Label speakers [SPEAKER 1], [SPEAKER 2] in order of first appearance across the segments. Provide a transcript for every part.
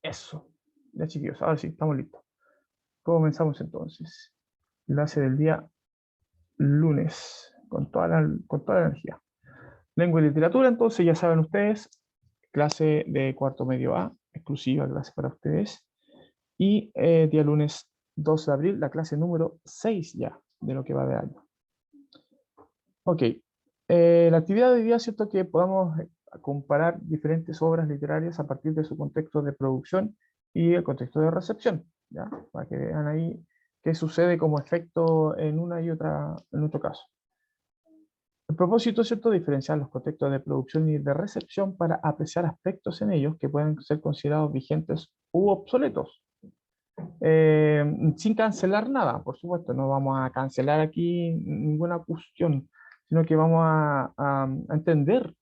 [SPEAKER 1] Eso. Ya chiquillos, ahora sí, estamos listos. Comenzamos entonces. Clase del día lunes, con toda la energía. Lengua y literatura, entonces ya saben ustedes, clase de cuarto medio A, exclusiva clase para ustedes. Y día lunes 12 de abril, la clase número 6 ya de lo que va de año. Ok, la actividad de hoy día es cierto que podamos comparar diferentes obras literarias a partir de su contexto de producción y el contexto de recepción, ¿ya? Para que vean ahí qué sucede como efecto en una y otra, en otro caso. El propósito es cierto diferenciar los contextos de producción y de recepción para apreciar aspectos en ellos que pueden ser considerados vigentes u obsoletos. Eh, Sin cancelar nada, por supuesto, no vamos a cancelar aquí ninguna cuestión, sino que vamos a entender.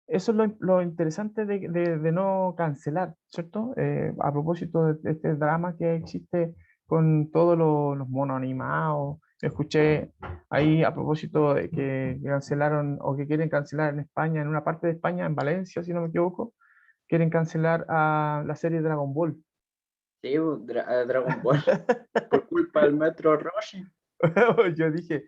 [SPEAKER 1] Eso es lo interesante de no cancelar, ¿cierto? A propósito de este drama que existe con todos los monos animados, escuché ahí a propósito de que cancelaron o que quieren cancelar en España, en una parte de España, en Valencia, si no me equivoco, quieren cancelar a la serie Dragon Ball.
[SPEAKER 2] Sí, Dragon Ball, por culpa del maestro Roshi.
[SPEAKER 1] Yo dije,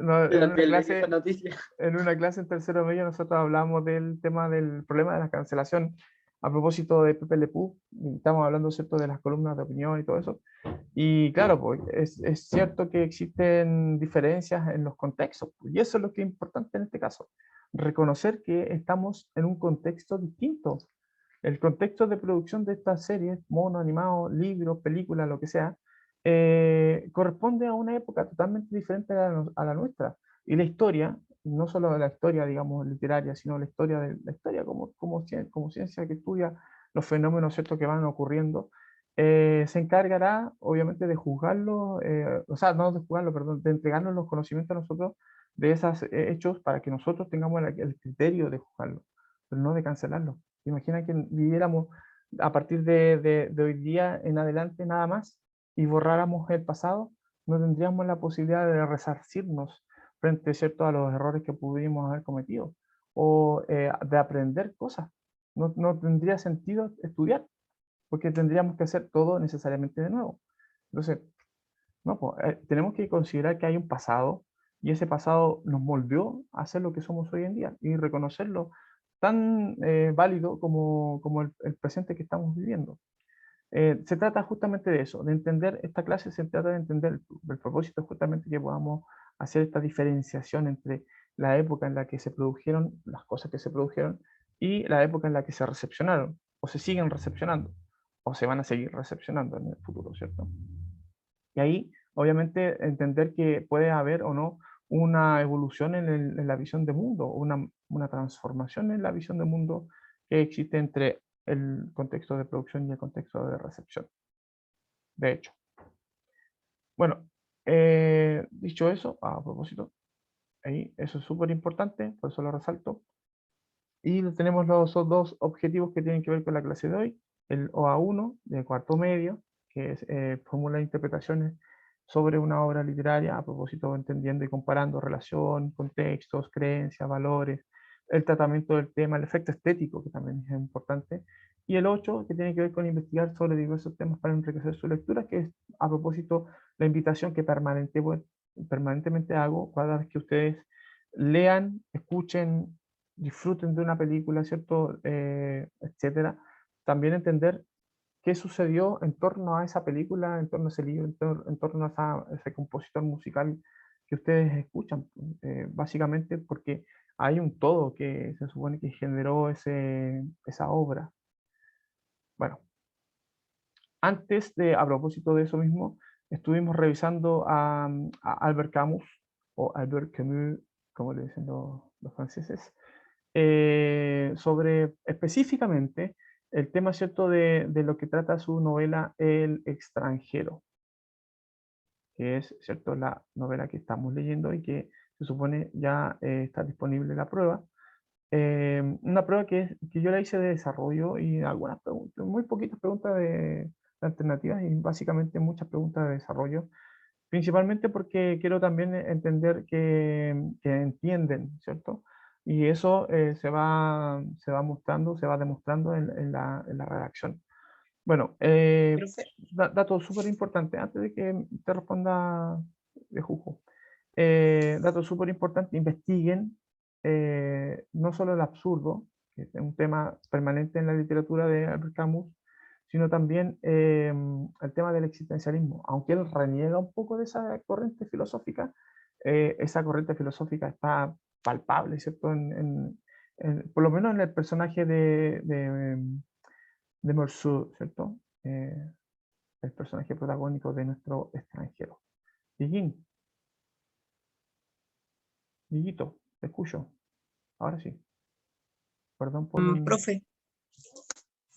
[SPEAKER 1] no,
[SPEAKER 2] Yo también leí esa noticia.
[SPEAKER 1] en una clase en tercero medio nosotros hablamos del tema del problema de la cancelación a propósito de Pepe Le Pew, y estamos hablando, ¿cierto?, de las columnas de opinión y todo eso. Y claro, pues es cierto que existen diferencias en los contextos, pues, y eso es lo que es importante en este caso, reconocer que estamos en un contexto distinto. El contexto de producción de estas series, mono, animado, libros, películas, lo que sea, corresponde a una época totalmente diferente a la nuestra. Y la historia, no solo la historia, digamos, literaria, sino la historia de la historia como ciencia que estudia los fenómenos, ¿cierto?, que van ocurriendo, se encargará, obviamente, de juzgarlo, o sea, no de juzgarlo, perdón, de entregarnos los conocimientos a nosotros de esos hechos para que nosotros tengamos el criterio de juzgarlo, pero no de cancelarlo. Imagina que viviéramos a partir de hoy día en adelante nada más y borráramos el pasado, no tendríamos la posibilidad de resarcirnos frente, ¿cierto?, a los errores que pudimos haber cometido o de aprender cosas. No tendría sentido estudiar porque tendríamos que hacer todo necesariamente de nuevo. Entonces, no, pues, tenemos que considerar que hay un pasado y ese pasado nos moldeó a ser lo que somos hoy en día y reconocerlo tan válido como el presente que estamos viviendo. Se trata justamente de eso, de entender, esta clase se trata de entender, el propósito es justamente que podamos hacer esta diferenciación entre la época en la que se produjeron las cosas que se produjeron y la época en la que se recepcionaron, o se siguen recepcionando, o se van a seguir recepcionando en el futuro, ¿cierto? Y ahí, obviamente, entender que puede haber o no una evolución en la visión de mundo, una transformación en la visión de mundo que existe entre el contexto de producción y el contexto de recepción, de hecho. Bueno, dicho eso, a propósito, ahí eso es súper importante, por eso lo resalto. Y tenemos los dos objetivos que tienen que ver con la clase de hoy, el OA1 de cuarto medio, que es formular interpretaciones sobre una obra literaria a propósito entendiendo y comparando relación, contextos, creencias, valores, el tratamiento del tema, el efecto estético, que también es importante, y el 8, que tiene que ver con investigar sobre diversos temas para enriquecer su lectura, que es a propósito la invitación que permanentemente hago cada vez que ustedes lean, escuchen, disfruten de una película, ¿cierto? Etcétera. También entender qué sucedió en torno a esa película, en torno a ese libro, en torno a ese compositor musical que ustedes escuchan. Básicamente porque hay un todo que se supone que generó esa obra. Bueno, antes de, a propósito de eso mismo, estuvimos revisando a Albert Camus, o Albert Camus, como le dicen los franceses, sobre específicamente el tema, ¿cierto?, de lo que trata su novela El extranjero, que es, ¿cierto?, la novela que estamos leyendo y que se supone ya está disponible la prueba. Una prueba que yo la hice de desarrollo y algunas preguntas, muy poquitas preguntas de alternativas y básicamente muchas preguntas de desarrollo, principalmente porque quiero también entender que entienden, ¿cierto? Y eso se va mostrando, se va demostrando en la redacción. Bueno,
[SPEAKER 2] Profe,
[SPEAKER 1] dato súper importante, antes de que te responda de Jujo. Dato súper importante, investiguen no solo el absurdo, que es un tema permanente en la literatura de Albert Camus, sino también el tema del existencialismo. Aunque él reniega un poco de esa corriente filosófica, esa corriente filosófica está palpable, ¿cierto? Por lo menos en el personaje de Meursault, ¿cierto? El personaje protagónico de nuestro extranjero. Dieguín, Dieguito, te escucho. Ahora sí. Perdón por el...
[SPEAKER 2] profe,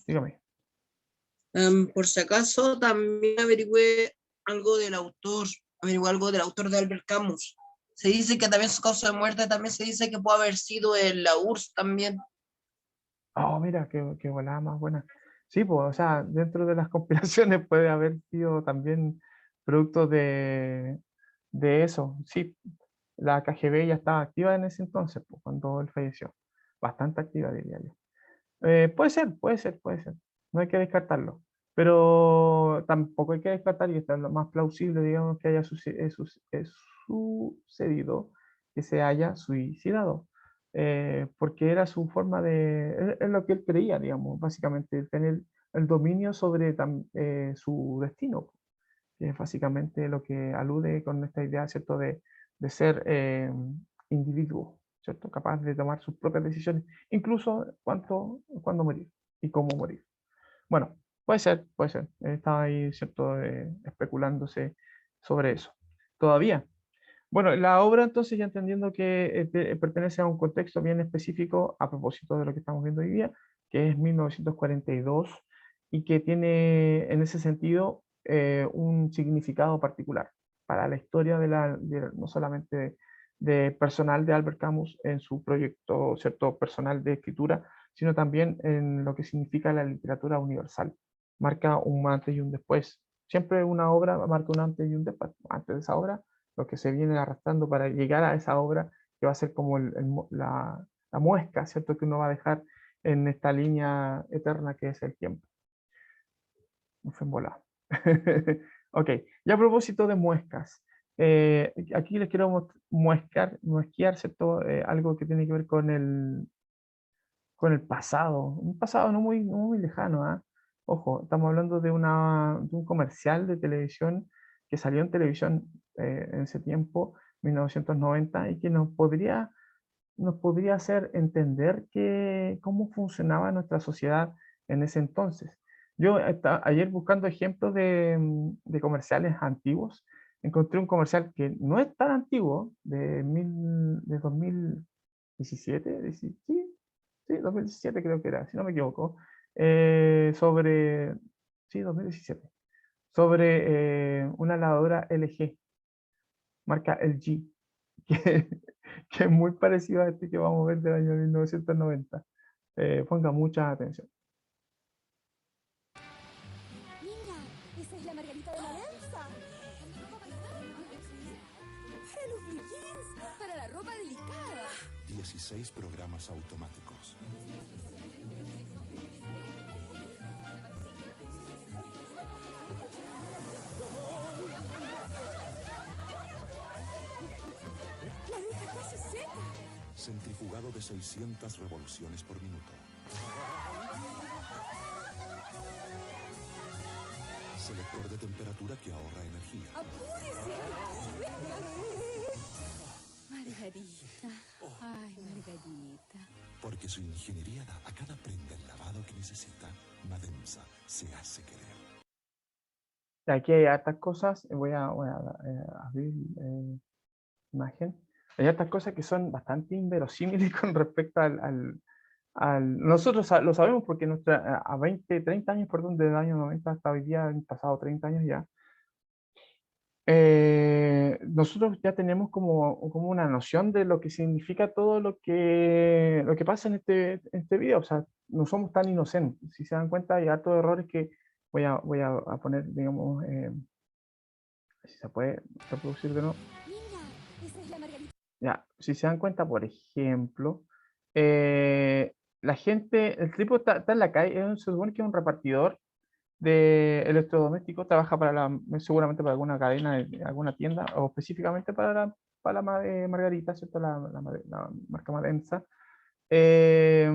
[SPEAKER 1] Dígame.
[SPEAKER 2] por si acaso también averigüé algo del autor de Albert Camus. Se dice que también su causa de muerte también se dice que puede haber sido la URSS también.
[SPEAKER 1] Oh, mira, qué volada más buena. Sí, pues, o sea, dentro de las compilaciones puede haber sido también producto de eso. Sí, la KGB ya estaba activa en ese entonces, pues, cuando él falleció. Bastante activa, diría yo. Puede ser, puede ser, puede ser. No hay que descartarlo. Pero tampoco hay que descartar, y esto es lo más plausible, digamos, que haya sucedido que se haya suicidado. Porque era su forma es lo que él creía, digamos, básicamente, tener el dominio sobre su destino, que es básicamente lo que alude con esta idea, ¿cierto?, de ser individuo, ¿cierto?, capaz de tomar sus propias decisiones, incluso cuándo morir y cómo morir. Bueno, puede ser, puede ser. Estaba ahí, ¿cierto?, especulándose sobre eso. Todavía. Bueno, la obra entonces, ya entendiendo que pertenece a un contexto bien específico a propósito de lo que estamos viendo hoy día, que es 1942, y que tiene en ese sentido un significado particular para la historia no solamente personal de Albert Camus en su proyecto, cierto, personal de escritura, sino también en lo que significa la literatura universal. Marca un antes y un después. Siempre una obra marca un antes y un después. Antes de esa obra, lo que se viene arrastrando para llegar a esa obra, que va a ser como la muesca, ¿cierto?, que uno va a dejar en esta línea eterna que es el tiempo. Me fue en volada. Ok, y a propósito de muescas, aquí les quiero muesquear, ¿cierto? Algo que tiene que ver con el pasado, un pasado no muy lejano, ¿ah? Ojo, estamos hablando de un comercial de televisión que salió en televisión en ese tiempo, 1990, y que nos podría hacer entender cómo funcionaba nuestra sociedad en ese entonces. Yo ayer buscando ejemplos de comerciales antiguos, encontré un comercial que no es tan antiguo, de 2017, sí, 2017 creo que era, si no me equivoco, sí, 2017, sobre una lavadora LG, marca LG, que, que es muy parecido a este que vamos a ver del año 1990. Ponga mucha atención.
[SPEAKER 3] Mira, esa es la Margarita de la Lenza. Para los blue jeans, para la ropa delicada.
[SPEAKER 4] 16 programas automáticos.
[SPEAKER 3] La deja casi seca.
[SPEAKER 4] Centrifugado de 600 revoluciones por minuto. Selector de temperatura que ahorra energía.
[SPEAKER 3] ¡Apúrese! Margarita. Ay, Margarita.
[SPEAKER 4] Porque su ingeniería da a cada prenda el lavado que necesita, Mademsa se hace querer.
[SPEAKER 1] Aquí hay hartas cosas, voy a abrir imagen. Hay hartas cosas que son bastante inverosímiles con respecto nosotros lo sabemos porque a 20, 30 años, perdón, del año 90 hasta hoy día, han pasado 30 años ya, nosotros ya tenemos como una noción de lo que significa todo lo que pasa en este video. O sea, no somos tan inocentes. Si se dan cuenta, hay hartos errores que voy a poner, digamos, si se puede reproducir de nuevo.
[SPEAKER 3] Mira, esa es la Margarita.
[SPEAKER 1] Ya, si se dan cuenta, por ejemplo, la gente, el tipo está en la calle, se supone que es un repartidor, de electrodomésticos, trabaja para seguramente para alguna cadena, alguna tienda, o específicamente Margarita, ¿cierto? La marca Madensa. Eh,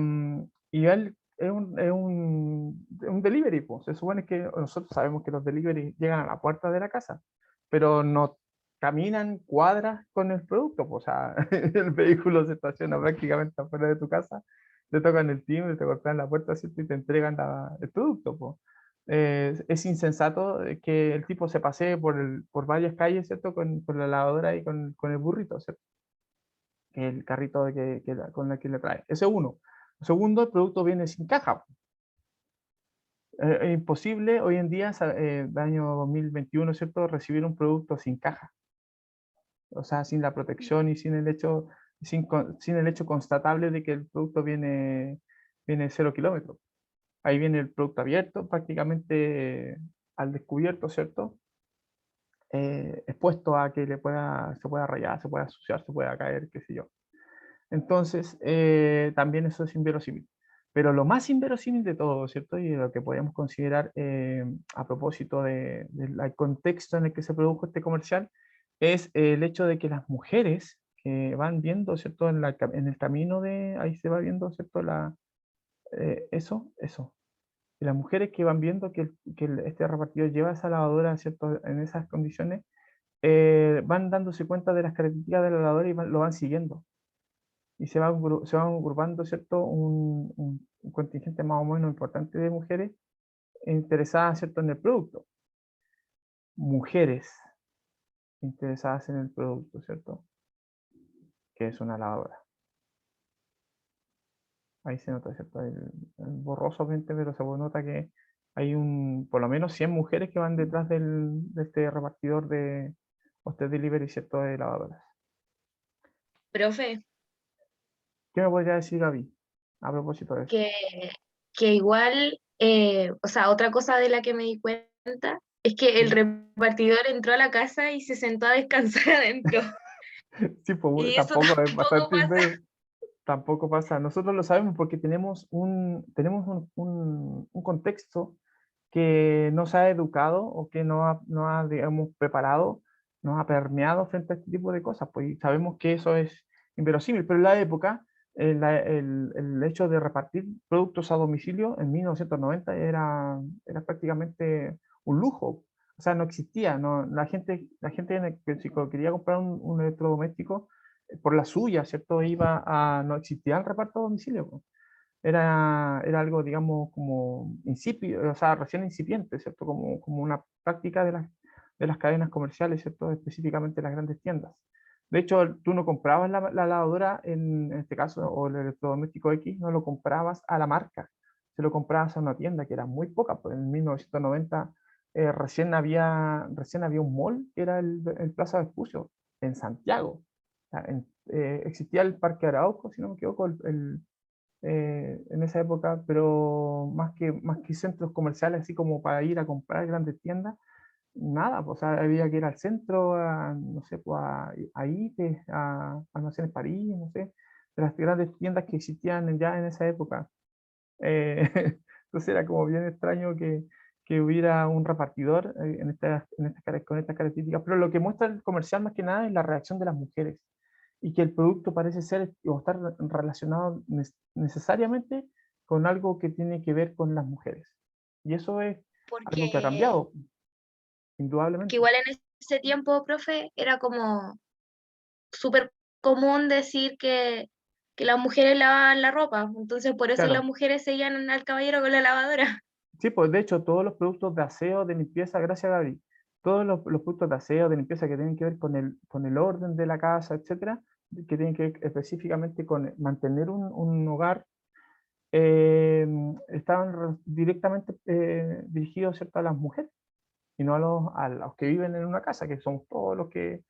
[SPEAKER 1] y él es un delivery, pues. Se supone que nosotros sabemos que los delivery llegan a la puerta de la casa, pero no caminan cuadras con el producto, pues. O sea, el vehículo se estaciona prácticamente afuera de tu casa, te tocan el timbre, te golpean la puerta, ¿cierto? Y te entregan el producto, pues. Es insensato que el tipo se pasee por varias calles, ¿cierto? Con la lavadora y con el burrito, ¿cierto? El carrito con el que le trae. Ese es uno. Segundo, el producto viene sin caja. Es imposible hoy en día, del año 2021, ¿cierto?, recibir un producto sin caja. O sea, sin la protección y sin el hecho constatable de que el producto viene 0 kilómetros. Ahí viene el producto abierto, prácticamente al descubierto, ¿cierto? Expuesto a que se pueda rayar, se pueda ensuciar, se pueda caer, qué sé yo. Entonces, también eso es inverosímil. Pero lo más inverosímil de todo, ¿cierto? Y lo que podemos considerar a propósito del contexto en el que se produjo este comercial, es el hecho de que las mujeres que van viendo, ¿cierto? En el camino ahí se va viendo, ¿cierto? Eso. Y las mujeres que van viendo este repartidor lleva esa lavadora, ¿cierto? En esas condiciones, van dándose cuenta de las características de la lavadora y lo van siguiendo y se van agrupando, ¿cierto? Un contingente más o menos importante de mujeres interesadas, ¿cierto?, en el producto. Mujeres interesadas en el producto, ¿cierto? Que es una lavadora. Ahí se nota, ¿cierto? Borroso, obviamente, pero se nota que hay por lo menos 100 mujeres que van detrás de este repartidor de Hostel Delivery, ¿cierto?, de lavadoras.
[SPEAKER 5] Profe,
[SPEAKER 1] ¿Qué me podría decir, Gaby, a propósito de eso?
[SPEAKER 5] que, que igual, o sea, otra cosa de la que me di cuenta es que el
[SPEAKER 1] ¿Sí?
[SPEAKER 5] repartidor entró a la casa y se sentó a descansar adentro.
[SPEAKER 1] Sí, pues
[SPEAKER 5] Y eso
[SPEAKER 1] tampoco es
[SPEAKER 5] tampoco
[SPEAKER 1] bastante
[SPEAKER 5] pasa.
[SPEAKER 1] tampoco pasa. Nosotros lo sabemos porque tenemos un contexto que nos ha educado o que no ha, digamos, preparado, nos ha permeado frente a este tipo de cosas. Pues y sabemos que eso es inverosímil, pero en la época, el hecho de repartir productos a domicilio en 1990 era prácticamente un lujo. O sea, no existía. No, la gente que si quería comprar un electrodoméstico, por la suya, ¿cierto? No existía el reparto a domicilio, po. Era algo, digamos, como incipio, o sea, recién incipiente, ¿cierto? Como una práctica de las cadenas comerciales, ¿cierto? Específicamente las grandes tiendas. De hecho, tú no comprabas la lavadora, en este caso, o el electrodoméstico X, no lo comprabas a la marca, se lo comprabas a una tienda que era muy poca, pues en 1990 recién había un mall que era el Plaza Vespucio, en Santiago. O sea, existía el Parque Arauco, si no me equivoco, en esa época, pero más que centros comerciales, así como para ir a comprar grandes tiendas, nada, pues, o sea, había que ir al centro, no sé, pues, a ITES, a Almacenes París, no sé, de las grandes tiendas que existían ya en esa época. Eh, entonces era como bien extraño que hubiera un repartidor con estas características, pero lo que muestra el comercial más que nada es la reacción de las mujeres y que el producto parece ser o estar relacionado necesariamente con algo que tiene que ver con las mujeres. Y eso es algo que ha
[SPEAKER 5] Porque,
[SPEAKER 1] cambiado,
[SPEAKER 5] porque
[SPEAKER 1] indudablemente.
[SPEAKER 5] igual en ese tiempo, profe, era como súper común decir que las mujeres lavaban la ropa. Entonces, por eso las
[SPEAKER 1] Claro,
[SPEAKER 5] mujeres seguían al caballero con la lavadora.
[SPEAKER 1] sí, pues de hecho todos los productos de aseo, de limpieza, gracias Gaby, todos los productos de aseo, de limpieza que tienen que ver con el orden de la casa, etcétera, que tienen que ver específicamente con mantener un hogar, eh, estaban directamente dirigidos, ¿cierto?, a las mujeres y no a los que viven en una casa, que somos todos los que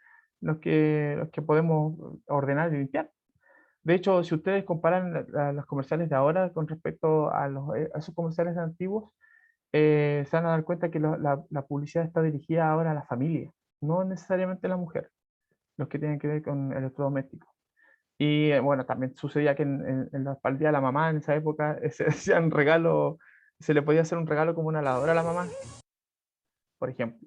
[SPEAKER 1] podemos ordenar y limpiar. De hecho, si ustedes comparan los comerciales de ahora con respecto a esos comerciales antiguos, se van a dar cuenta que la publicidad está dirigida ahora a la familia, no necesariamente a la mujer, los que tienen que ver con electrodomésticos. Y bueno, también sucedía que para el Día de la Mamá en esa época se hacían regalos, se le podía hacer un regalo como una lavadora a la mamá, por ejemplo.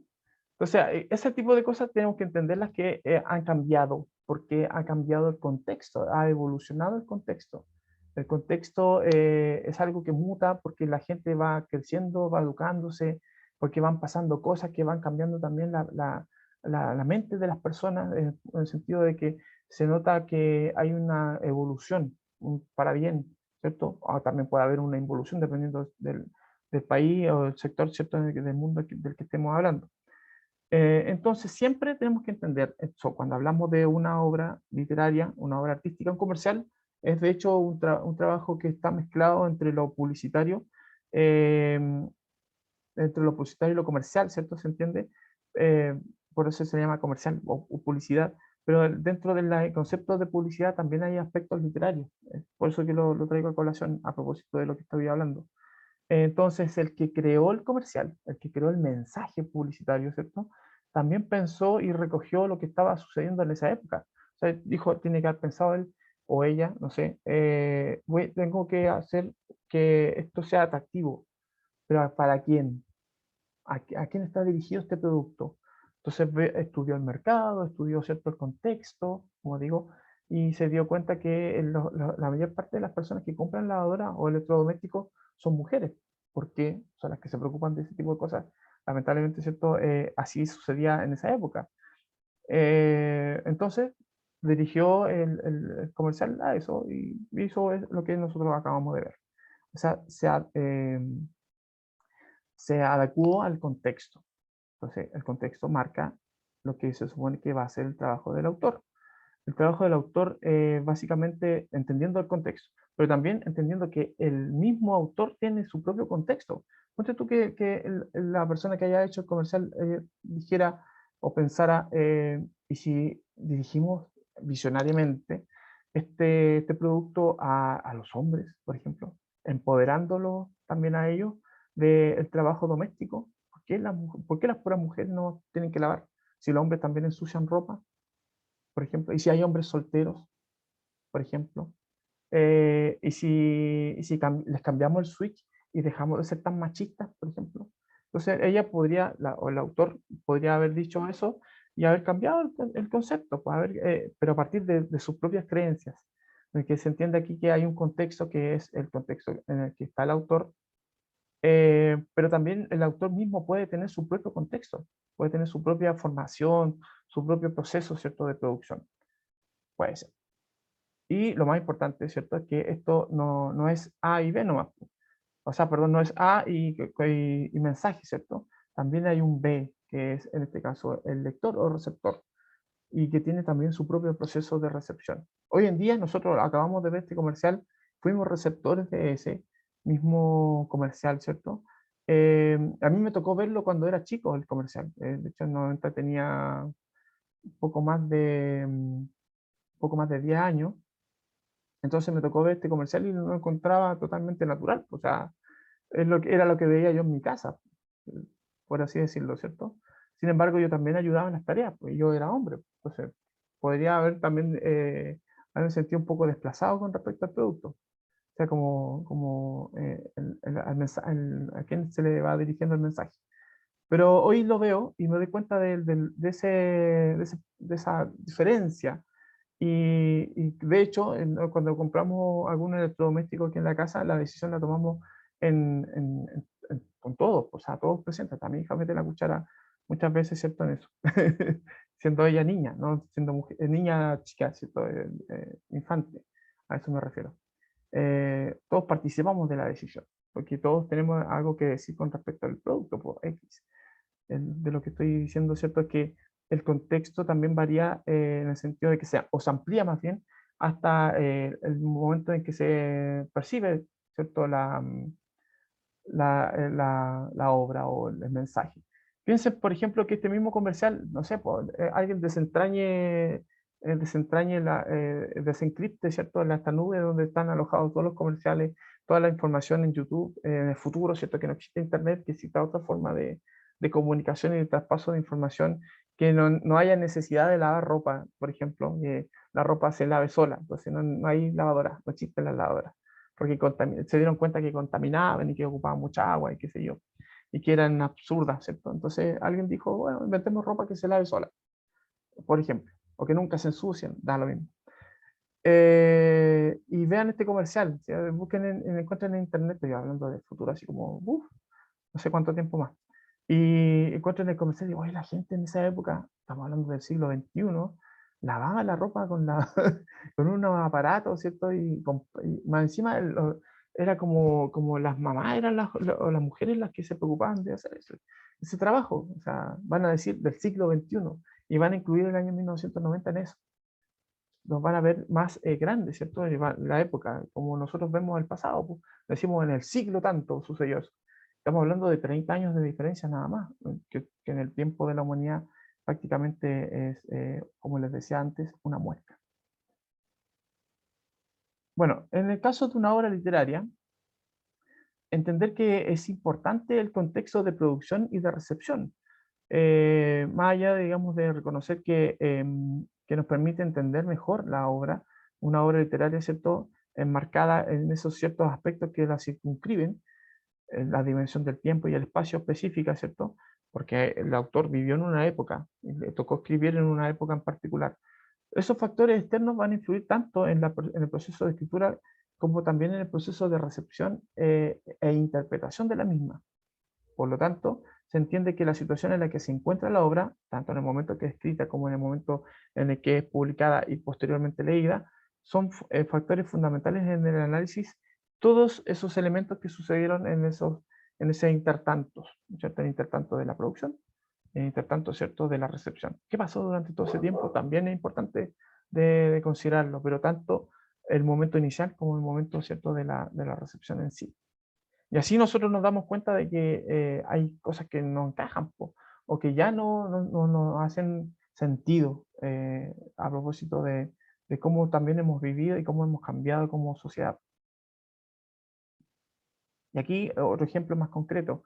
[SPEAKER 1] O sea, ese tipo de cosas tenemos que entenderlas que han cambiado, porque ha cambiado el contexto, ha evolucionado el contexto. El contexto es algo que muta porque la gente va creciendo, va educándose, porque van pasando cosas que van cambiando también la mente de las personas, en el sentido de que se nota que hay una evolución para bien, ¿cierto? O también puede haber una involución dependiendo del país o del sector, ¿cierto? Del mundo del que estemos hablando. Entonces, siempre tenemos que entender esto. Cuando hablamos de una obra literaria, una obra artística, un comercial, es de hecho un trabajo que está mezclado eh, entre lo publicitario y lo comercial, ¿cierto? ¿Se entiende? Eh, por eso se llama comercial o publicidad. Pero dentro del concepto de publicidad también hay aspectos literarios. Por eso que lo traigo a colación a propósito de lo que estoy hablando. Entonces, el que creó el comercial, el que creó el mensaje publicitario, ¿cierto? También pensó y recogió lo que estaba sucediendo en esa época. O sea, dijo, tiene que haber pensado él o ella, no sé, tengo que hacer que esto sea atractivo, pero ¿para quién? ¿A quién está dirigido este producto? Entonces estudió el mercado, estudió cierto el contexto, como digo, y se dio cuenta que la mayor parte de las personas que compran lavadoras o electrodomésticos son mujeres, porque son las que se preocupan de ese tipo de cosas. Lamentablemente, ¿cierto? Así sucedía en esa época. Entonces, dirigió el comercial a eso y hizo lo que nosotros acabamos de ver. O sea, se adecuó al contexto. Entonces, el contexto marca lo que se supone que va a ser el trabajo del autor. El trabajo del autor, básicamente, entendiendo el contexto, pero también entendiendo que el mismo autor tiene su propio contexto. Ponte tú que la persona que haya hecho el comercial dijera o pensara, y si dirigimos visionariamente este producto a los hombres, por ejemplo, empoderándolos también a ellos del trabajo doméstico. ¿Por qué las puras mujeres no tienen que lavar? Si los hombres también ensucian ropa, por ejemplo, y si hay hombres solteros, por ejemplo, y si les cambiamos el switch y dejamos de ser tan machistas, por ejemplo. Entonces ella podría, o el autor podría haber dicho eso y haber cambiado el concepto, pues, pero a partir de sus propias creencias, en el que se entiende aquí que hay un contexto que es el contexto en el que está el autor, pero también el autor mismo puede tener su propio contexto, puede tener su propia formación, su propio proceso, ¿cierto?, de producción. Puede ser. Y lo más importante, ¿cierto?, es que esto no es A y B nomás. O sea, perdón, no es A y mensaje, ¿cierto? También hay un B, que es en este caso el lector o receptor, y que tiene también su propio proceso de recepción. Hoy en día nosotros acabamos de ver este comercial, fuimos receptores de ese mismo comercial, ¿cierto? A mí me tocó verlo cuando era chico el comercial. De hecho, en 90 tenía un poco más de 10 años. Entonces me tocó ver este comercial y lo encontraba totalmente natural. O sea, era lo que veía yo en mi casa, eh, por así decirlo, ¿cierto? Sin embargo, yo también ayudaba en las tareas, pues yo era hombre. Entonces, podría haberme sentido un poco desplazado con respecto al producto. O sea, como a quién se le va dirigiendo el mensaje. Pero hoy lo veo y me doy cuenta de esa diferencia. Y de hecho, cuando compramos algún electrodoméstico aquí en la casa, la decisión la tomamos con todos, o sea, todos presentes. También mi hija mete la cuchara muchas veces, ¿cierto? En eso. Siendo ella niña, no siendo niña chica, ¿cierto? Infante, a eso me refiero. Todos participamos de la decisión, porque todos tenemos algo que decir con respecto al producto, por X. De lo que estoy diciendo, ¿cierto? Es que el contexto también varía en el sentido de que o se amplía más bien hasta el momento en que se percibe, ¿cierto? La obra o el mensaje. Piensen, por ejemplo, que este mismo comercial, no sé, alguien desencripte, ¿cierto? En esta nube donde están alojados todos los comerciales, toda la información en YouTube, en el futuro, ¿cierto? Que no existe Internet, que exista otra forma de comunicación y de traspaso de información, que no haya necesidad de lavar ropa, por ejemplo, que la ropa se lave sola, entonces no hay lavadora, no existen las lavadoras. porque se dieron cuenta que contaminaban y que ocupaban mucha agua y qué sé yo, y que eran absurdas, ¿cierto? Entonces alguien dijo, bueno, inventemos ropa que se lave sola, por ejemplo, o que nunca se ensucian, da lo mismo. Y vean este comercial, ¿sí? Busquen, encuentren en internet, estoy hablando del futuro así como, no sé cuánto tiempo más. Y encuentren el comercial y digo, oye, la gente en esa época, estamos hablando del siglo XXI, lavaba la ropa con, con unos aparatos, ¿cierto? Y más encima era como las mamás eran o las mujeres las que se preocupaban de hacer ese trabajo. O sea, van a decir del siglo XXI y van a incluir el año 1990 en eso. Nos van a ver más grandes, ¿cierto? La época, como nosotros vemos el pasado, pues, decimos en el siglo tanto sucedió eso. Estamos hablando de 30 años de diferencia nada más, que en el tiempo de la humanidad prácticamente es, como les decía antes, una muestra. Bueno, en el caso de una obra literaria, entender que es importante el contexto de producción y de recepción, más allá, digamos, de reconocer que nos permite entender mejor la obra, una obra literaria, ¿cierto?, enmarcada en esos ciertos aspectos que la circunscriben, la dimensión del tiempo y el espacio específica, ¿cierto? Porque el autor vivió en una época, y le tocó escribir en una época en particular. Esos factores externos van a influir tanto en el proceso de escritura como también en el proceso de recepción e interpretación de la misma. Por lo tanto, se entiende que la situación en la que se encuentra la obra, tanto en el momento que es escrita como en el momento en el que es publicada y posteriormente leída, son factores fundamentales en el análisis, todos esos elementos que sucedieron en ese intertanto, ¿cierto? El intertanto de la producción, el intertanto, ¿cierto?, de la recepción. ¿Qué pasó durante todo ese tiempo? También es importante de considerarlo, pero tanto el momento inicial como el momento, ¿cierto?, de la recepción en sí. Y así nosotros nos damos cuenta de que hay cosas que no encajan, po, o que ya no hacen sentido a propósito de cómo también hemos vivido y cómo hemos cambiado como sociedad. Y aquí otro ejemplo más concreto.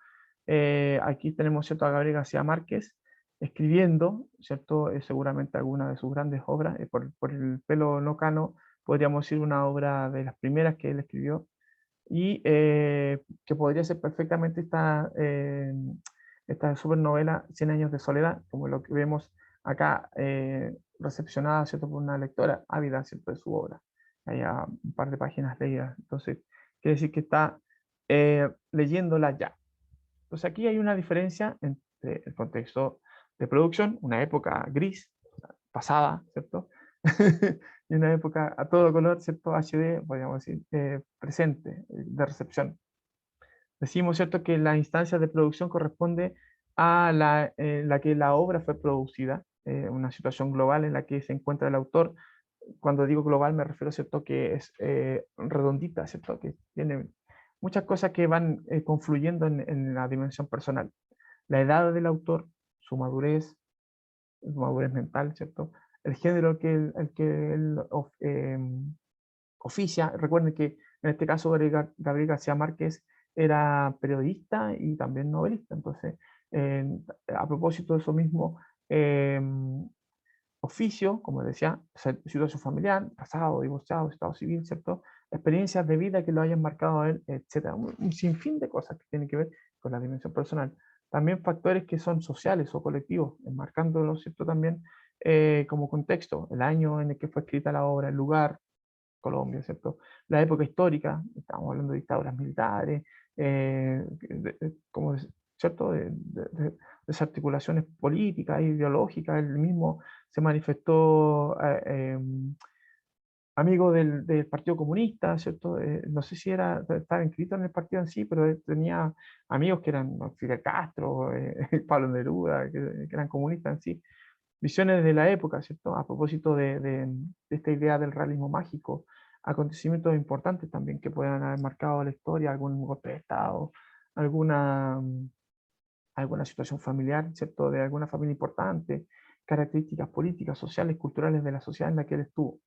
[SPEAKER 1] Aquí tenemos, ¿cierto?, a Gabriel García Márquez escribiendo, ¿cierto?, seguramente alguna de sus grandes obras, por el pelo no cano, podríamos decir una obra de las primeras que él escribió, y que podría ser perfectamente esta supernovela Cien años de soledad, como lo que vemos acá, recepcionada, ¿cierto?, por una lectora ávida, ¿cierto?, de su obra. Hay un par de páginas leídas. Entonces, quiere decir que está leyéndola ya. Entonces, aquí hay una diferencia entre el contexto de producción, una época gris, pasada, ¿cierto? Y una época a todo color, ¿cierto? HD, podríamos decir, presente, de recepción. Decimos, ¿cierto?, que la instancia de producción corresponde a la que la obra fue producida, una situación global en la que se encuentra el autor. Cuando digo global me refiero, ¿cierto?, que es redondita, ¿cierto?, que tiene muchas cosas que van confluyendo en la dimensión personal. La edad del autor, su madurez mental, ¿cierto? El género el que él oficia. Recuerden que en este caso Gabriel García Márquez era periodista y también novelista. Entonces, eh, a propósito de eso mismo, oficio, como decía, situación familiar, casado, divorciado, estado civil, ¿cierto? Experiencias de vida que lo hayan marcado a él, etcétera. Un sinfín de cosas que tienen que ver con la dimensión personal. También factores que son sociales o colectivos, enmarcándolo, ¿cierto?, también como contexto, el año en el que fue escrita la obra, el lugar, Colombia, ¿cierto? La época histórica, estamos hablando de dictaduras militares, como, ¿cierto?, de desarticulaciones políticas, ideológicas. Él mismo se manifestó amigo del Partido Comunista, ¿cierto? No sé si estaba inscrito en el partido en sí, pero él tenía amigos que eran, ¿no?, Fidel Castro, Pablo Neruda, que eran comunistas en sí. Visiones de la época, ¿cierto? A propósito de esta idea del realismo mágico, acontecimientos importantes también que puedan haber marcado la historia, algún golpe de Estado, alguna, alguna situación familiar, ¿cierto?, de alguna familia importante, características políticas, sociales, culturales de la sociedad en la que él estuvo.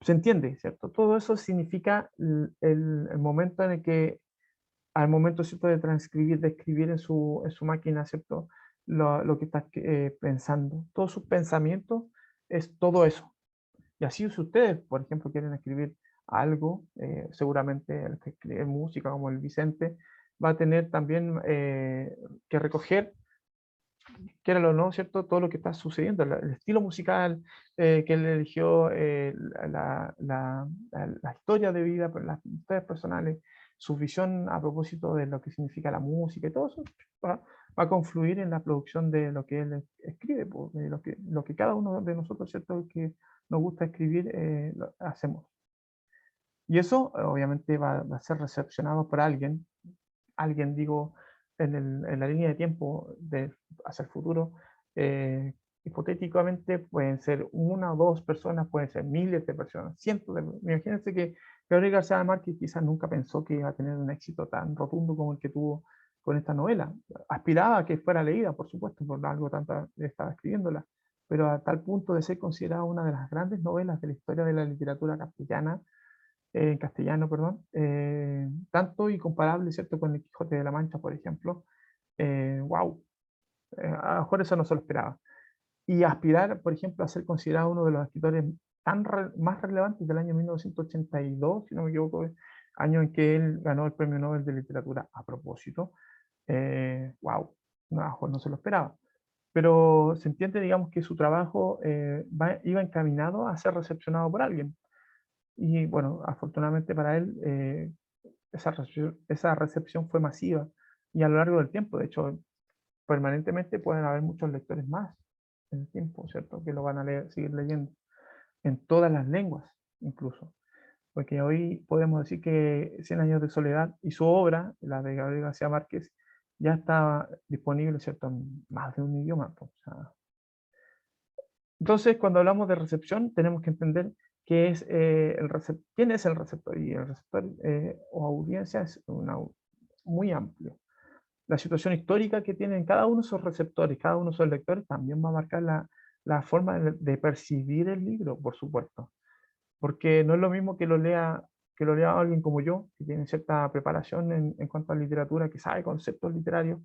[SPEAKER 1] ¿Se entiende, cierto? Todo eso significa el momento en el que, al momento, ¿cierto?, de transcribir, de escribir en su máquina, ¿cierto?, lo que está pensando. Todos sus pensamientos es todo eso. Y así si ustedes, por ejemplo, quieren escribir algo, seguramente el que escribe música como el Vicente va a tener también que recoger, quiera o no, ¿cierto? Todo lo que está sucediendo, el estilo musical que él eligió, la historia de vida, las historias personales, su visión a propósito de lo que significa la música y todo eso va a confluir en la producción de lo que él escribe, pues, de lo que cada uno de nosotros, ¿cierto? Que nos gusta escribir, hacemos. Y eso obviamente va a ser recepcionado por alguien digo, en la línea de tiempo hacia el futuro, hipotéticamente pueden ser una o dos personas, pueden ser miles de personas, cientos de. Imagínense que Gabriel García Márquez quizás nunca pensó que iba a tener un éxito tan rotundo como el que tuvo con esta novela. Aspiraba a que fuera leída, por supuesto, por algo tanto estaba escribiéndola, pero a tal punto de ser considerada una de las grandes novelas de la historia de la literatura castellana, en castellano, perdón, tanto y comparable, ¿cierto?, con el Quijote de la Mancha, por ejemplo. Wow, a lo mejor eso no se lo esperaba. Y aspirar, por ejemplo, a ser considerado uno de los escritores más relevantes del año 1982, si no me equivoco, año en que él ganó el Premio Nobel de Literatura a propósito. Wow, no, a lo mejor no se lo esperaba. Pero se entiende, digamos, que su trabajo iba encaminado a ser recepcionado por alguien. Y bueno, afortunadamente para él, esa recepción fue masiva y a lo largo del tiempo. De hecho, permanentemente pueden haber muchos lectores más en el tiempo, ¿cierto? Que lo van a seguir leyendo en todas las lenguas, incluso. Porque hoy podemos decir que Cien años de soledad y su obra, la de Gabriel García Márquez, ya está disponible, ¿cierto?, en más de un idioma. Pues, o sea, entonces, cuando hablamos de recepción, tenemos que entender qué es, quién es el receptor. Y el receptor o audiencia es muy amplio. La situación histórica que tienen cada uno de esos receptores, cada uno de esos lectores, también va a marcar la forma de percibir el libro, por supuesto. Porque no es lo mismo que lo lea alguien como yo, que tiene cierta preparación en cuanto a literatura, que sabe conceptos literarios,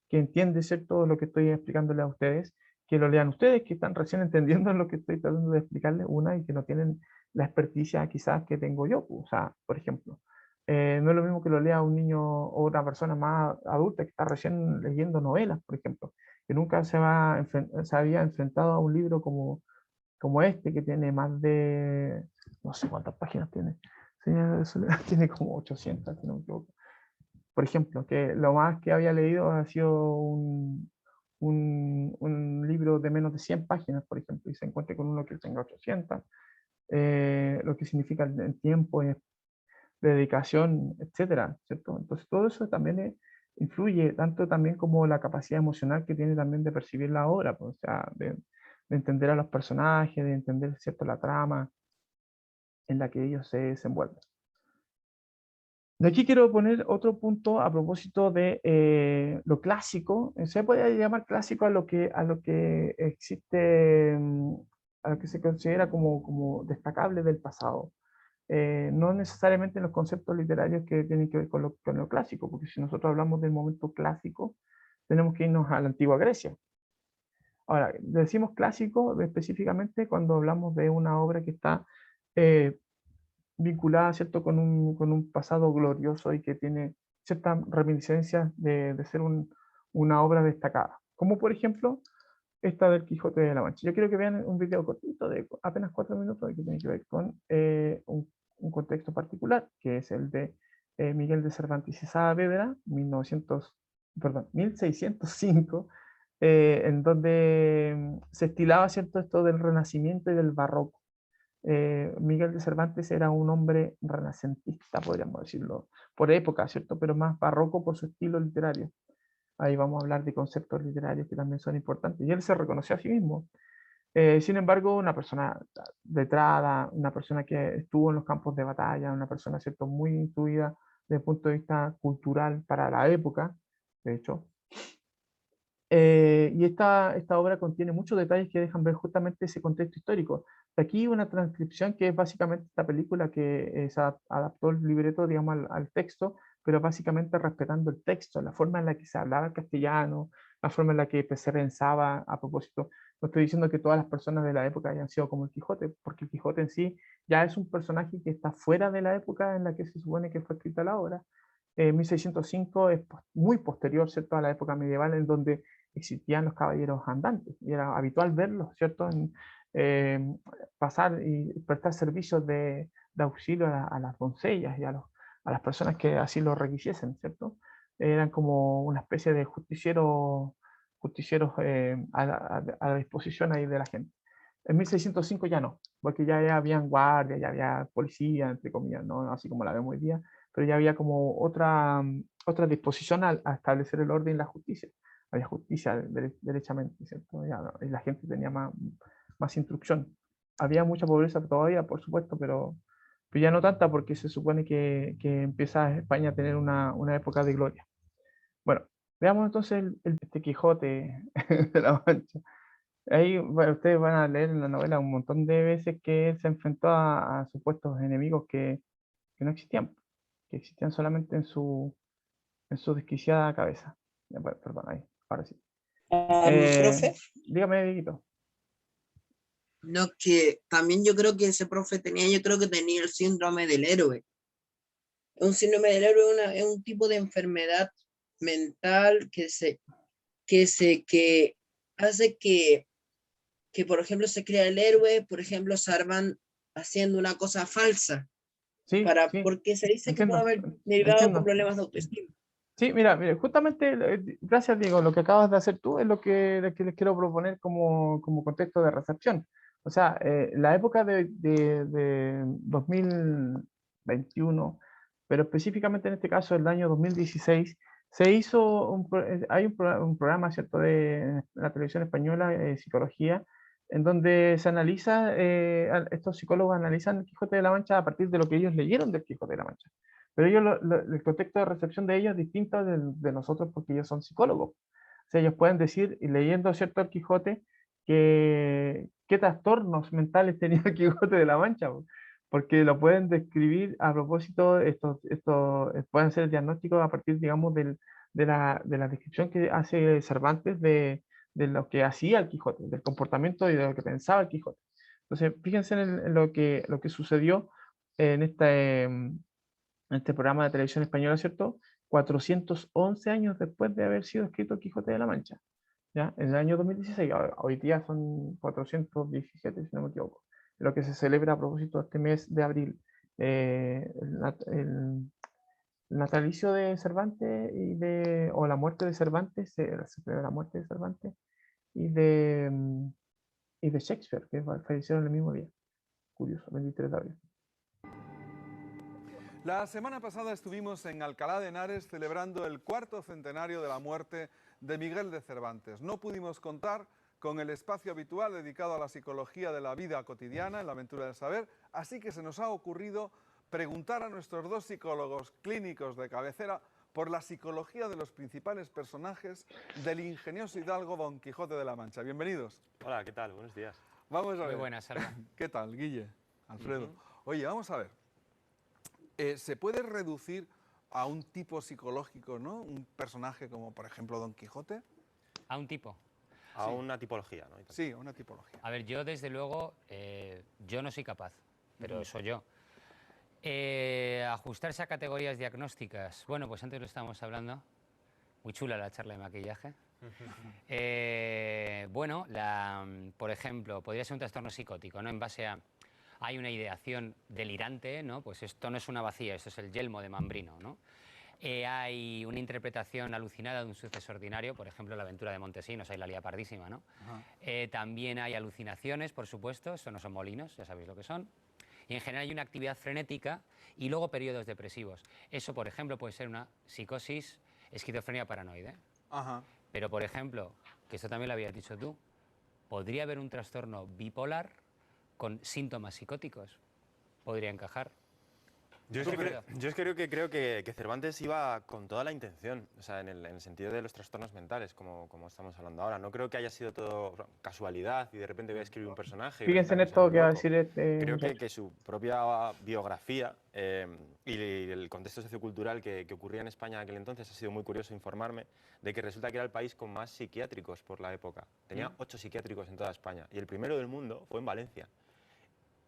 [SPEAKER 1] que entiende, ¿cierto?, lo que estoy explicándole a ustedes, que lo lean ustedes, que están recién entendiendo lo que estoy tratando de explicarles, y que no tienen la experticia quizás que tengo yo. O sea, por ejemplo, no es lo mismo que lo lea un niño o una persona más adulta que está recién leyendo novelas, por ejemplo, que nunca se había enfrentado a un libro como este, que tiene más de, no sé cuántas páginas tiene. Señora de Soledad tiene como 800, si no me equivoco. Por ejemplo, que lo más que había leído ha sido un libro de menos de 100 páginas, por ejemplo, y se encuentra con uno que tenga 800, lo que significa el tiempo, de dedicación, etcétera, ¿cierto? Entonces todo eso también influye, tanto también como la capacidad emocional que tiene también de percibir la obra, pues, o sea, de entender a los personajes, de entender, ¿cierto?, la trama en la que ellos se desenvuelven. De aquí quiero poner otro punto a propósito de lo clásico. Se puede llamar clásico a lo que existe, a lo que se considera como destacable del pasado. No necesariamente en los conceptos literarios que tienen que ver con lo clásico, porque si nosotros hablamos del momento clásico, tenemos que irnos a la antigua Grecia. Ahora, decimos clásico específicamente cuando hablamos de una obra que está eh, vinculada, ¿cierto?, con un pasado glorioso y que tiene ciertas reminiscencias de ser una obra destacada. Como por ejemplo esta del Quijote de la Mancha. Yo quiero que vean un video cortito de apenas 4 minutos que tiene que ver con un contexto particular, que es el de Miguel de Cervantes y Saavedra, 1605, en donde se estilaba, ¿cierto?, esto del Renacimiento y del Barroco. Miguel de Cervantes era un hombre renacentista, podríamos decirlo, por época, ¿cierto?, pero más barroco por su estilo literario. Ahí vamos a hablar de conceptos literarios que también son importantes. Y él se reconoció a sí mismo. Sin embargo, una persona letrada, una persona que estuvo en los campos de batalla, una persona, ¿cierto?, muy instruida desde el punto de vista cultural para la época, de hecho. Y esta obra contiene muchos detalles que dejan ver justamente ese contexto histórico. De aquí una transcripción que es básicamente esta película que se adaptó el libreto, digamos, al texto, pero básicamente respetando el texto, la forma en la que se hablaba el castellano, la forma en la que se pensaba a propósito. No estoy diciendo que todas las personas de la época hayan sido como el Quijote, porque el Quijote en sí ya es un personaje que está fuera de la época en la que se supone que fue escrita la obra. 1605 es muy posterior, ¿cierto?, a la época medieval en donde existían los caballeros andantes y era habitual verlos, ¿cierto?, eh, pasar y prestar servicios de auxilio a las doncellas y a las personas que así lo requisiesen, ¿cierto? Eran como una especie de justicieros a la disposición ahí de la gente. En 1605 ya no, porque ya habían guardias, ya había policía, entre comillas, ¿no? Así como la vemos hoy día, pero ya había como otra disposición a establecer el orden y la justicia. Había justicia derechamente, ¿cierto? Ya, y la gente tenía más instrucción. Había mucha pobreza todavía, por supuesto, pero ya no tanta porque se supone que empieza España a tener una época de gloria. Bueno, veamos entonces este Quijote de la Mancha. Ahí, bueno, ustedes van a leer en la novela un montón de veces que él se enfrentó a supuestos enemigos que no existían, que existían solamente en su desquiciada cabeza. Bueno, perdón, ahí, ahora sí.
[SPEAKER 2] Profe,
[SPEAKER 1] Dígame, Dieguito.
[SPEAKER 2] no, que también yo creo que ese profe yo creo que tenía el síndrome del héroe. Un síndrome del héroe es un tipo de enfermedad mental que hace que, por ejemplo, se crea el héroe, por ejemplo, Sarvan haciendo una cosa falsa,
[SPEAKER 1] Sí, sí,
[SPEAKER 2] porque se dice que puede
[SPEAKER 1] entiendo,
[SPEAKER 2] haber derivado con
[SPEAKER 1] entiendo.
[SPEAKER 2] problemas de autoestima.
[SPEAKER 1] Sí, mira, justamente, gracias Diego, lo que acabas de hacer tú es lo que les quiero proponer como contexto de recepción. O sea, la época de 2021, pero específicamente en este caso el año 2016, se hizo hay un programa, ¿cierto?, de la televisión española, Psicología, en donde se analiza, estos psicólogos analizan el Quijote de la Mancha a partir de lo que ellos leyeron del Quijote de la Mancha. Pero ellos, el contexto de recepción de ellos es distinto de nosotros porque ellos son psicólogos. O sea, ellos pueden decir, y leyendo, ¿cierto?, el Quijote, qué trastornos mentales tenía el Quijote de la Mancha, porque lo pueden describir a propósito, pueden ser diagnósticos a partir, digamos, de la descripción que hace Cervantes de lo que hacía el Quijote, del comportamiento y de lo que pensaba el Quijote. Entonces, fíjense en lo que sucedió en este programa de televisión española, ¿cierto? 411 años después de haber sido escrito el Quijote de la Mancha, ¿ya? En el año 2016, hoy día son 417, si no me equivoco, lo que se celebra a propósito de este mes de abril, el natalicio de Cervantes o la muerte de Cervantes, se celebra la muerte de Cervantes y de Shakespeare, que fallecieron el mismo día. Curioso, 23 de abril.
[SPEAKER 6] La semana pasada estuvimos en Alcalá de Henares celebrando el 4º centenario de la muerte de Miguel de Cervantes. No pudimos contar con el espacio habitual dedicado a la psicología de la vida cotidiana en la aventura del saber, así que se nos ha ocurrido preguntar a nuestros dos psicólogos clínicos de cabecera por la psicología de los principales personajes del ingenioso hidalgo Don Quijote de la Mancha. Bienvenidos.
[SPEAKER 7] Hola, ¿qué tal? Buenos días.
[SPEAKER 6] Vamos a ver.
[SPEAKER 8] Muy buenas, Salva.
[SPEAKER 6] ¿Qué tal, Guille? Alfredo. Oye, vamos a ver. ¿Se puede reducir a un tipo psicológico, ¿no? Un personaje como, por ejemplo, Don Quijote.
[SPEAKER 8] A un tipo.
[SPEAKER 7] A una tipología, ¿no?
[SPEAKER 6] Sí, a una tipología.
[SPEAKER 8] A ver, yo desde luego, yo no soy capaz, pero soy yo. Ajustarse a categorías diagnósticas. Bueno, pues antes lo estábamos hablando. Muy chula la charla de maquillaje. Bueno, por ejemplo, podría ser un trastorno psicótico, ¿no? En base a... Hay una ideación delirante, ¿no? Pues esto no es una vacía, esto es el yelmo de Mambrino, ¿no? Hay una interpretación alucinada de un suceso ordinario, por ejemplo, la aventura de Montesinos, ahí la lía pardísima, ¿no? También hay alucinaciones, por supuesto, eso no son molinos, ya sabéis lo que son. Y en general hay una actividad frenética y luego periodos depresivos. Eso, por ejemplo, puede ser una psicosis, esquizofrenia paranoide.
[SPEAKER 6] Ajá.
[SPEAKER 8] Pero, por ejemplo, que esto también lo habías dicho tú, podría haber un trastorno bipolar con síntomas psicóticos. Podría encajar.
[SPEAKER 7] Yo es que creo que Cervantes iba con toda la intención, o sea, en el sentido de los trastornos mentales, como estamos hablando ahora. No creo que haya sido todo casualidad y de repente voy a escribir un personaje.
[SPEAKER 1] Fíjense en
[SPEAKER 7] resulta que sea
[SPEAKER 1] esto
[SPEAKER 7] un
[SPEAKER 1] que va a
[SPEAKER 7] loco.
[SPEAKER 1] decir este
[SPEAKER 7] Creo
[SPEAKER 1] muchacho.
[SPEAKER 7] que su propia biografía y el contexto sociocultural que ocurría en España en aquel entonces ha sido muy curioso informarme de que resulta que era el país con más psiquiátricos por la época. Tenía 8 psiquiátricos en toda España y el primero del mundo fue en Valencia.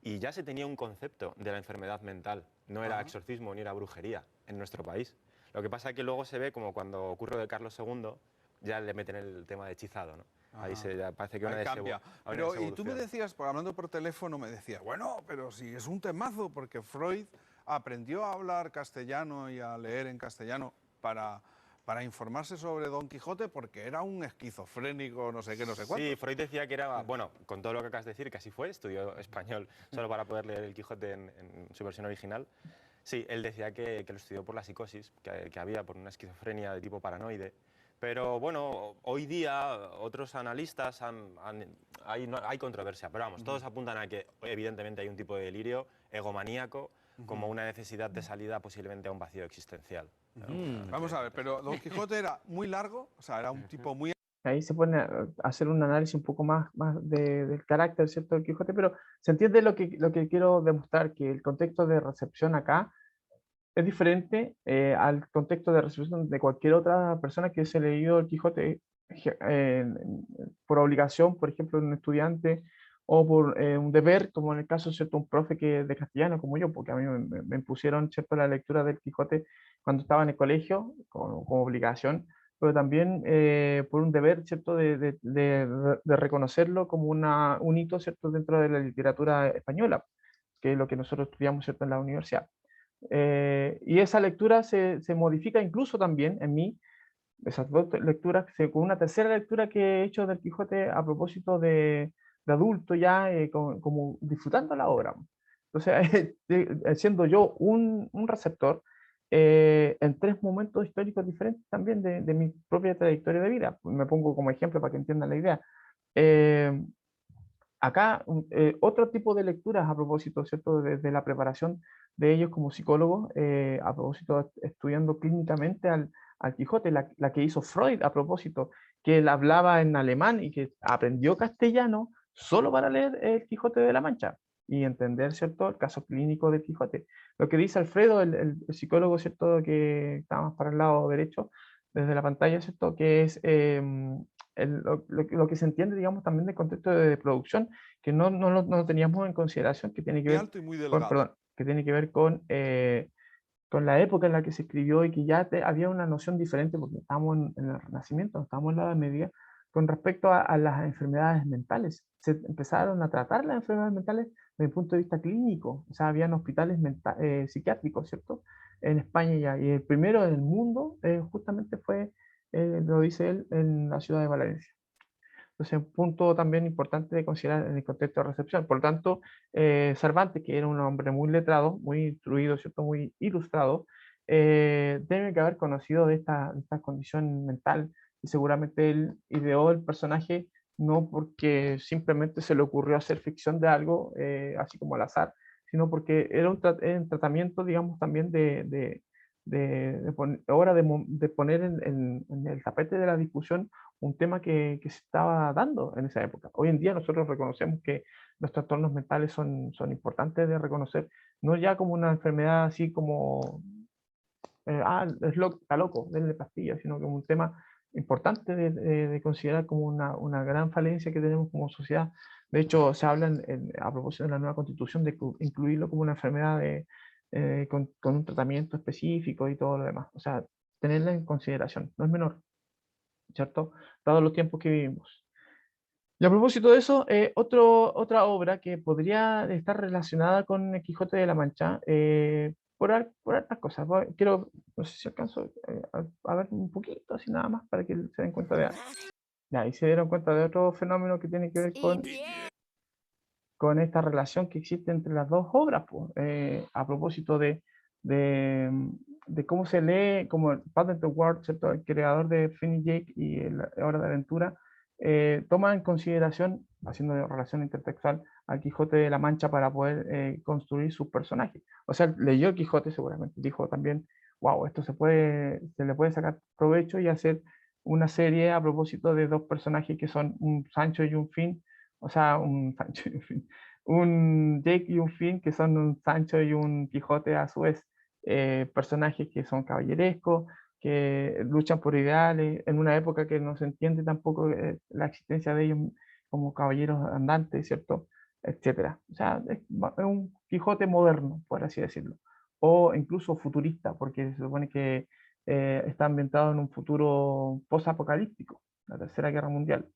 [SPEAKER 7] Y ya se tenía un concepto de la enfermedad mental, no era exorcismo ni era brujería en nuestro país. Lo que pasa es que luego se ve como cuando ocurre lo de Carlos II, ya le meten el tema de hechizado, ¿no? Ahí ya parece que
[SPEAKER 6] Ahí cambia.
[SPEAKER 7] hay una
[SPEAKER 6] Pero, y tú me
[SPEAKER 7] desevolución.
[SPEAKER 6] decías, hablando por teléfono, me decías, bueno, pero si es un temazo, porque Freud aprendió a hablar castellano y a leer en castellano para informarse sobre Don Quijote porque era un esquizofrénico, no sé qué, no sé cuánto.
[SPEAKER 7] Sí, Freud decía que era, bueno, con todo lo que acabas de decir, que así fue, estudió español solo para poder leer el Quijote en su versión original. Sí, él decía que lo estudió por la psicosis que había, por una esquizofrenia de tipo paranoide. Pero bueno, hoy día otros analistas hay controversia, pero vamos, todos apuntan a que evidentemente hay un tipo de delirio egomaníaco como una necesidad de salida posiblemente a un vacío existencial.
[SPEAKER 6] Vamos a ver, pero Don Quijote era muy largo, o sea, era un tipo muy...
[SPEAKER 1] Ahí se pone a hacer un análisis un poco más del carácter, ¿cierto?, del Quijote, pero se entiende lo que quiero demostrar, que el contexto de recepción acá es diferente al contexto de recepción de cualquier otra persona que se ha leído el Quijote por obligación, por ejemplo, un estudiante, o por un deber, como en el caso, ¿cierto?, un profe de castellano como yo, porque a mí me impusieron, ¿cierto?, la lectura del Quijote cuando estaba en el colegio, como obligación, pero también por un deber, ¿cierto?, de reconocerlo como un hito, ¿cierto?, dentro de la literatura española, que es lo que nosotros estudiamos, ¿cierto?, en la universidad. Y esa lectura se modifica incluso también en mí, esas dos lecturas, con una tercera lectura que he hecho del Quijote a propósito de adulto ya, como disfrutando la obra. Entonces, siendo yo un receptor en tres momentos históricos diferentes también de mi propia trayectoria de vida. Me pongo como ejemplo para que entiendan la idea. Eh, Acá, otro tipo de lecturas a propósito, ¿cierto?, de la preparación de ellos como psicólogos, a propósito, estudiando clínicamente al Quijote, la que hizo Freud a propósito, que él hablaba en alemán y que aprendió castellano solo para leer el Quijote de la Mancha y entender, ¿cierto?, el caso clínico del Quijote. Lo que dice Alfredo, el psicólogo, ¿cierto?, que está más para el lado derecho, desde la pantalla, ¿cierto?, que es lo que se entiende, digamos, también del contexto de producción, que no teníamos en consideración, que tiene que
[SPEAKER 6] muy
[SPEAKER 1] ver
[SPEAKER 6] alto y muy
[SPEAKER 1] con,
[SPEAKER 6] delgado.
[SPEAKER 1] perdón, que tiene que ver con la época en la que se escribió y que ya había una noción diferente, porque estábamos en el Renacimiento, no estábamos en la Edad Media, con respecto a las enfermedades mentales. Se empezaron a tratar las enfermedades mentales desde el punto de vista clínico, o sea, habían hospitales psiquiátricos, ¿cierto?, en España ya, y el primero en el mundo justamente fue, lo dice él, en la ciudad de Valencia. Entonces, un punto también importante de considerar en el contexto de recepción. Por lo tanto, Cervantes, que era un hombre muy letrado, muy instruido, ¿cierto?, muy ilustrado, debe que haber conocido de esta condición mental y seguramente él ideó el personaje no porque simplemente se le ocurrió hacer ficción de algo, así como al azar, sino porque era era un tratamiento, digamos, también hora de poner en el tapete de la discusión un tema que se estaba dando en esa época. Hoy en día nosotros reconocemos que los trastornos mentales son importantes de reconocer, no ya como una enfermedad así como, está loco, denle pastillas, sino como un tema importante de considerar como una gran falencia que tenemos como sociedad. De hecho, se habla a propósito de la nueva constitución de incluirlo como una enfermedad con un tratamiento específico y todo lo demás. O sea, tenerla en consideración, no es menor, ¿cierto? Dados los tiempos que vivimos. Y a propósito de eso, otra obra que podría estar relacionada con el Quijote de la Mancha, por hartas cosas. No sé si alcanzo a ver un poquito, así nada más, para que se den cuenta de algo. Ya, y se dieron cuenta de otro fenómeno que tiene que ver con esta relación que existe entre las dos obras, pues, a propósito de, de cómo se lee, como Patent the World, ¿cierto?, el creador de Finn y Jake y la Hora de Aventura, toma en consideración, haciendo relación intertextual, al Quijote de la Mancha para poder construir sus personajes. O sea, leyó el Quijote seguramente, dijo también, wow, esto se le puede sacar provecho y hacer una serie a propósito de dos personajes que son un Sancho y un Fin, o sea, un Sancho y un Fin, un Jake y un Fin, que son un Sancho y un Quijote a su vez, personajes que son caballerescos, que luchan por ideales, en una época que no se entiende tampoco la existencia de ellos como caballeros andantes, ¿cierto? Etcétera. O sea, es un Quijote moderno, por así decirlo, o incluso futurista, porque se supone que está ambientado en un futuro post-apocalíptico, la Tercera Guerra Mundial.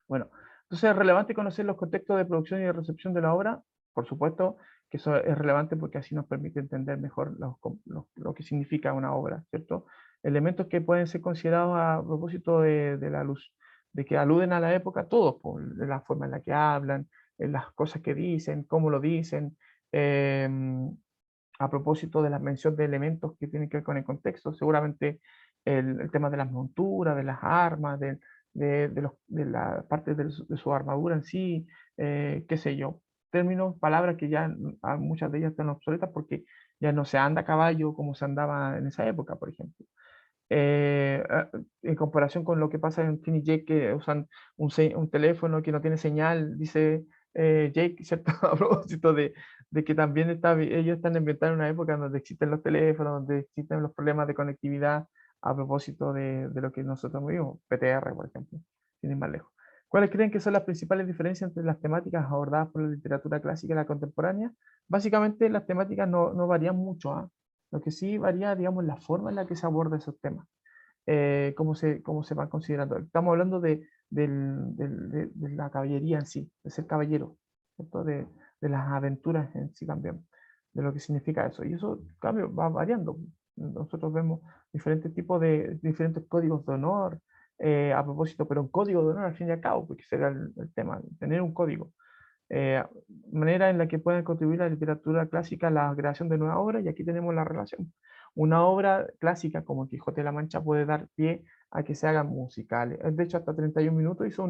[SPEAKER 1] Bueno, entonces es relevante conocer los contextos de producción y de recepción de la obra. Por supuesto que eso es relevante porque así nos permite entender mejor lo que significa una obra, ¿cierto? Elementos que pueden ser considerados a propósito de la luz, de que aluden a la época, todos, por la forma en la que hablan, en las cosas que dicen, cómo lo dicen, a propósito de la mención de elementos que tienen que ver con el contexto, seguramente el tema de las monturas, de las armas, de la parte de su armadura en sí, qué sé yo, términos, palabras que ya muchas de ellas están obsoletas porque ya no se anda a caballo como se andaba en esa época, por ejemplo. En comparación con lo que pasa en Finn y Jake, que usan un teléfono que no tiene señal, dice Jake, ¿cierto? A propósito de que también ellos están inventando una época donde existen los teléfonos, donde existen los problemas de conectividad, a propósito de lo que nosotros vivimos, PTR, por ejemplo, sin ir más lejos. ¿Cuáles creen que son las principales diferencias entre las temáticas abordadas por la literatura clásica y la contemporánea? Básicamente las temáticas no varían mucho, ¿ah? Lo que sí varía, digamos, la forma en la que se aborda esos temas, cómo se van considerando. Estamos hablando de la caballería en sí, de ser caballero, ¿cierto? De las aventuras en sí también, de lo que significa eso. Y eso, en cambio, va variando. Nosotros vemos diferentes tipos diferentes códigos de honor, a propósito, pero un código de honor al fin y al cabo, porque será el tema, tener un código. Eh, Manera en la que puede contribuir la literatura clásica a la creación de nuevas obras, y aquí tenemos la relación. Una obra clásica como Quijote de la Mancha puede dar pie a que se hagan musicales. De hecho, hasta 31 minutos hizo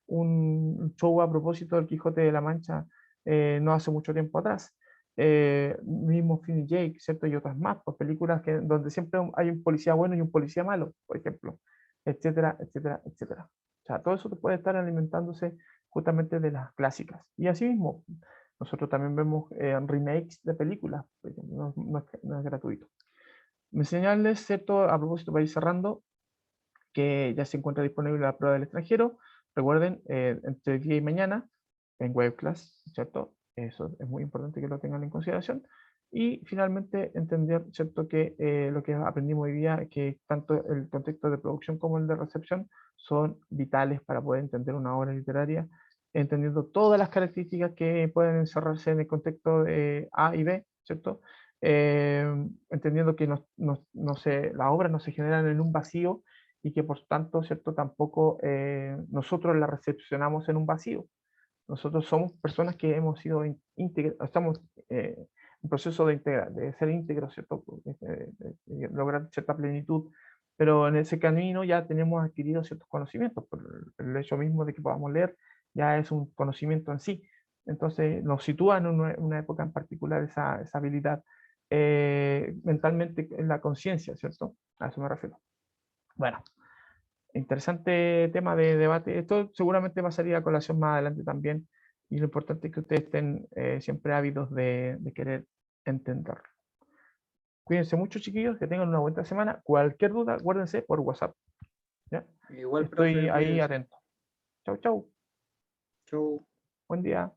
[SPEAKER 1] un show a propósito del Quijote de la Mancha no hace mucho tiempo atrás. Mismo Finn y Jake, ¿cierto? Y otras más, pues películas donde siempre hay un policía bueno y un policía malo, por ejemplo, etcétera, etcétera, etcétera. O sea, todo eso puede estar alimentándose justamente de las clásicas. Y así mismo, nosotros también vemos remakes de películas, porque no es gratuito. Mencionarles, ¿cierto? A propósito, para ir cerrando, que ya se encuentra disponible la prueba del extranjero. Recuerden, entre día y mañana, en Webclass, ¿cierto? Eso es muy importante que lo tengan en consideración. Y finalmente, entender, ¿cierto? Que lo que aprendimos hoy día, que tanto el contexto de producción como el de recepción son vitales para poder entender una obra literaria, entendiendo todas las características que pueden encerrarse en el contexto de A y B, ¿cierto? Entendiendo que las obras no se generan en un vacío y que por tanto, ¿cierto? Tampoco nosotros la recepcionamos en un vacío. Nosotros somos personas que hemos sido estamos en proceso de ser íntegros, ¿cierto? De lograr cierta plenitud, pero en ese camino ya tenemos adquirido ciertos conocimientos, por el hecho mismo de que podamos leer ya es un conocimiento en sí. Entonces nos sitúa en una época en particular esa habilidad mentalmente en la conciencia, ¿cierto? A eso me refiero. Bueno, interesante tema de debate. Esto seguramente va a salir a colación más adelante también. Y lo importante es que ustedes estén siempre ávidos de querer entenderlo. Cuídense mucho, chiquillos, que tengan una buena semana. Cualquier duda, guárdense por WhatsApp. ¿Ya?
[SPEAKER 2] Igual,
[SPEAKER 1] Estoy
[SPEAKER 2] profe,
[SPEAKER 1] ahí
[SPEAKER 2] cuídense.
[SPEAKER 1] atento. Chau, chau.
[SPEAKER 2] Chau.
[SPEAKER 1] Buen día.